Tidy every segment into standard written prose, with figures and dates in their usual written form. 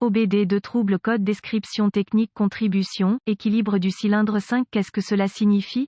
OBD de trouble code description technique contribution, équilibre du cylindre 5. Qu'est-ce que cela signifie?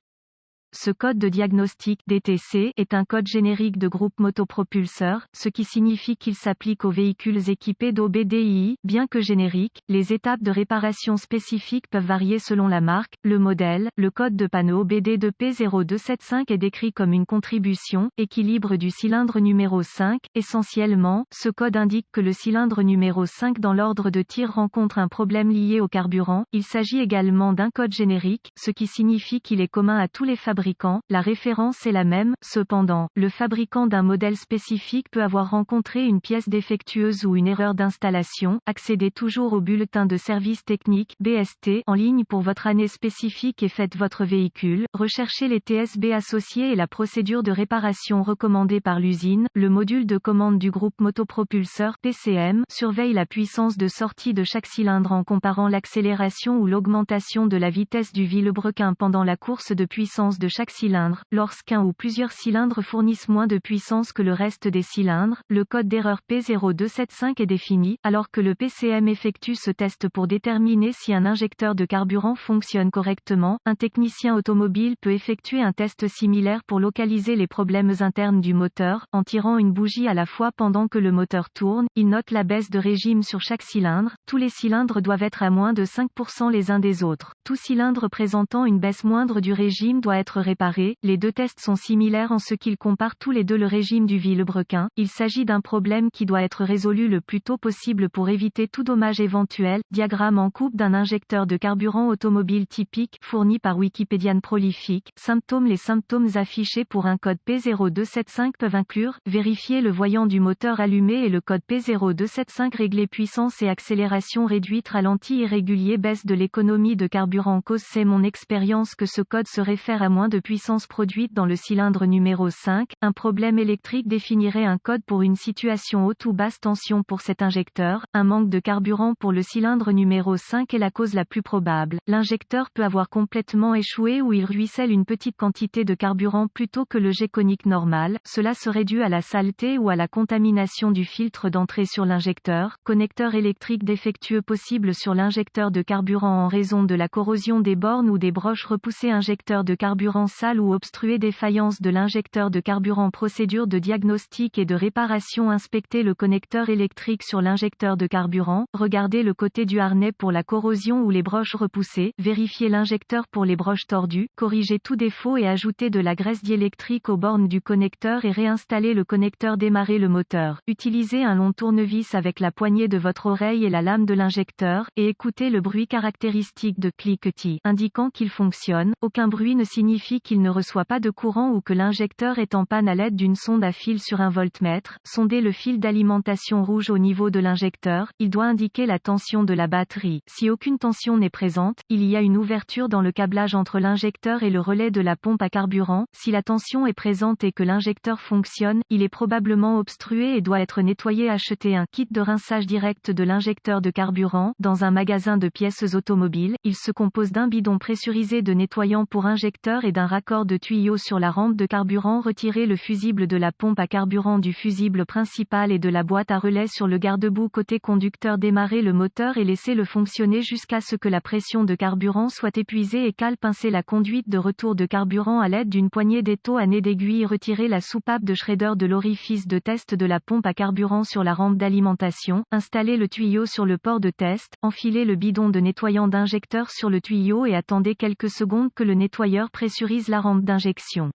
Ce code de diagnostic DTC est un code générique de groupe motopropulseur, ce qui signifie qu'il s'applique aux véhicules équipés d'OBDI. Bien que générique, les étapes de réparation spécifiques peuvent varier selon la marque, le modèle. Le code de panneau OBD de P0275 est décrit comme une contribution, équilibre du cylindre numéro 5. Essentiellement, ce code indique que le cylindre numéro 5 dans l'ordre de tir rencontre un problème lié au carburant. Il s'agit également d'un code générique, ce qui signifie qu'il est commun à tous les fabricants. La référence est la même, cependant, le fabricant d'un modèle spécifique peut avoir rencontré une pièce défectueuse ou une erreur d'installation. Accédez toujours au bulletin de service technique (BST) en ligne pour votre année spécifique et faites votre véhicule. Recherchez les TSB associés et la procédure de réparation recommandée par l'usine. Le module de commande du groupe motopropulseur (PCM) surveille la puissance de sortie de chaque cylindre en comparant l'accélération ou l'augmentation de la vitesse du vilebrequin pendant la course de puissance de chaque cylindre. Lorsqu'un ou plusieurs cylindres fournissent moins de puissance que le reste des cylindres, le code d'erreur P0275 est défini, alors que le PCM effectue ce test pour déterminer si un injecteur de carburant fonctionne correctement. Un technicien automobile peut effectuer un test similaire pour localiser les problèmes internes du moteur, en tirant une bougie à la fois pendant que le moteur tourne. Il note la baisse de régime sur chaque cylindre. Tous les cylindres doivent être à moins de 5% les uns des autres. Tout cylindre présentant une baisse moindre du régime doit être réparé. Les deux tests sont similaires en ce qu'ils comparent tous les deux le régime du vilebrequin. Il s'agit d'un problème qui doit être résolu le plus tôt possible pour éviter tout dommage éventuel. Diagramme en coupe d'un injecteur de carburant automobile typique, fourni par Wikipédian Prolific. Symptômes. Les symptômes affichés pour un code P0275 peuvent inclure: vérifier le voyant du moteur allumé et le code P0275 régler puissance et accélération réduite, ralenti irrégulier, baisse de l'économie de carburant. Cause: c'est mon expérience que ce code se réfère à moins de puissance produite dans le cylindre numéro 5. Un problème électrique définirait un code pour une situation haute ou basse tension pour cet injecteur. Un manque de carburant pour le cylindre numéro 5 est la cause la plus probable. L'injecteur peut avoir complètement échoué ou il ruisselle une petite quantité de carburant plutôt que le jet conique normal. Cela serait dû à la saleté ou à la contamination du filtre d'entrée sur l'injecteur. Connecteur électrique défectueux possible sur l'injecteur de carburant en raison de la corrosion des bornes ou des broches repoussées. Injecteur de carburant sale ou obstrué, défaillance de l'injecteur de carburant. Procédure de diagnostic et de réparation. Inspectez le connecteur électrique sur l'injecteur de carburant. Regardez le côté du harnais pour la corrosion ou les broches repoussées. Vérifiez l'injecteur pour les broches tordues. Corrigez tout défaut et ajoutez de la graisse diélectrique aux bornes du connecteur et réinstallez le connecteur. Démarrez le moteur. Utilisez un long tournevis avec la poignée de votre oreille et la lame de l'injecteur, et écoutez le bruit caractéristique de cliquetis, indiquant qu'il fonctionne. Aucun bruit ne signifie qu'il ne reçoit pas de courant ou que l'injecteur est en panne. À l'aide d'une sonde à fil sur un voltmètre, sondez le fil d'alimentation rouge au niveau de l'injecteur. Il doit indiquer la tension de la batterie. Si aucune tension n'est présente, il y a une ouverture dans le câblage entre l'injecteur et le relais de la pompe à carburant. Si la tension est présente et que l'injecteur fonctionne, il est probablement obstrué et doit être nettoyé. Achetez un kit de rinçage direct de l'injecteur de carburant dans un magasin de pièces automobiles. Il se compose d'un bidon pressurisé de nettoyant pour injecteur et d'un raccord de tuyau sur la rampe de carburant. Retirez le fusible de la pompe à carburant du fusible principal et de la boîte à relais sur le garde-boue côté conducteur. Démarrez le moteur et laissez-le fonctionner jusqu'à ce que la pression de carburant soit épuisée et cale. Pincez la conduite de retour de carburant à l'aide d'une poignée d'étau à nez d'aiguille. Retirez la soupape de Schrader de l'orifice de test de la pompe à carburant sur la rampe d'alimentation. Installez le tuyau sur le port de test. Enfilez le bidon de nettoyant d'injecteur sur le tuyau et attendez quelques secondes que le nettoyeur pressurise la rampe d'injection.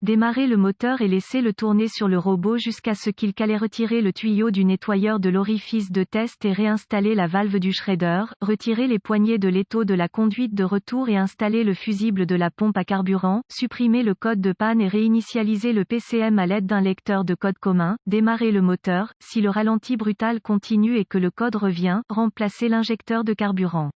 Démarrez le moteur et laissez-le tourner sur le robot jusqu'à ce qu'il cale. Retirez le tuyau du nettoyeur de l'orifice de test et réinstallez la valve du Schrader. Retirez les poignées de l'étau de la conduite de retour et installez le fusible de la pompe à carburant. Supprimez le code de panne et réinitialisez le PCM à l'aide d'un lecteur de code commun. Démarrez le moteur. Si le ralenti brutal continue et que le code revient, remplacez l'injecteur de carburant.